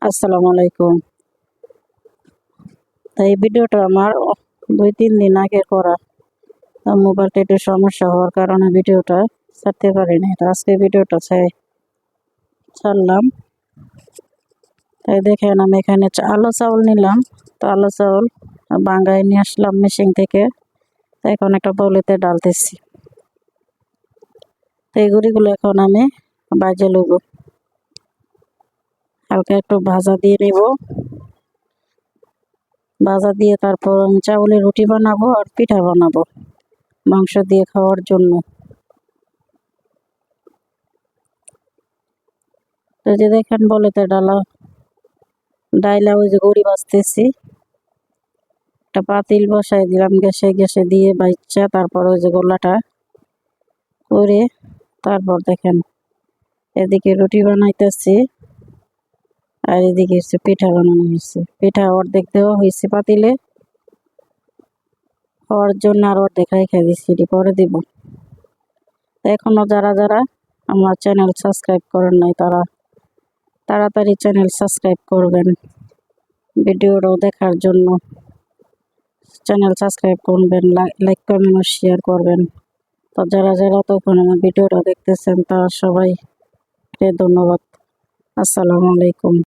আসসালামু আলাইকুম। এই ভিডিওটা আমার ২-৩ দিন আগে করা। মোবাইলটা একটু সমস্যা হওয়ার কারণে ভিডিওটা ছাড়তে পারিনি। তো আজকে ভিডিওটা ছাড়লাম। তাই দেখেন আমি এখানে আলো চাউল নিলাম। তো আলো চাউল ভাঙ্গায় নিয়ে আসলাম মেশিন থেকে। তো এখন একটা বাউলেতে ডালতেছি। তো এই গুঁড়িগুলো এখন আমি ভাজে নেব। হালকা একটু ভাজা দিয়ে নেব। ভাজা দিয়ে তারপর আমি চাউলের রুটি বানাবো আর পিঠা বানাবো মাংস দিয়ে খাওয়ার জন্য। তো যে দেখেন বলেতে ডাইলা ওই যে গুঁড়ি ভাজতেছি। একটা পাতিল বসাই দিলাম গ্যাসে দিয়ে বাইচ্চা তারপর ওই যে গোলাটা করে তারপর দেখেন এদিকে রুটি বানাইতেছি আর এদিকে হচ্ছে পিঠা বানানো হয়েছে। পিঠা অর্ধেক দেওয়া হয়েছে পাতিলে, খাওয়ার জন্য আর অর্ধেক রেখে দিচ্ছি, এটি পরে দিব। এখনো যারা যারা আমার চ্যানেল সাবস্ক্রাইব করেন নাই তারা তাড়াতাড়ি চ্যানেল সাবস্ক্রাইব করবেন। ভিডিওটাও দেখার জন্য চ্যানেল সাবস্ক্রাইব করবেন, লাইক কমেন্ট ও শেয়ার করবেন। তো যারা যারা তখন আমার ভিডিওটা দেখতেছেন তারা সবাইকে ধন্যবাদ। আসসালামু আলাইকুম।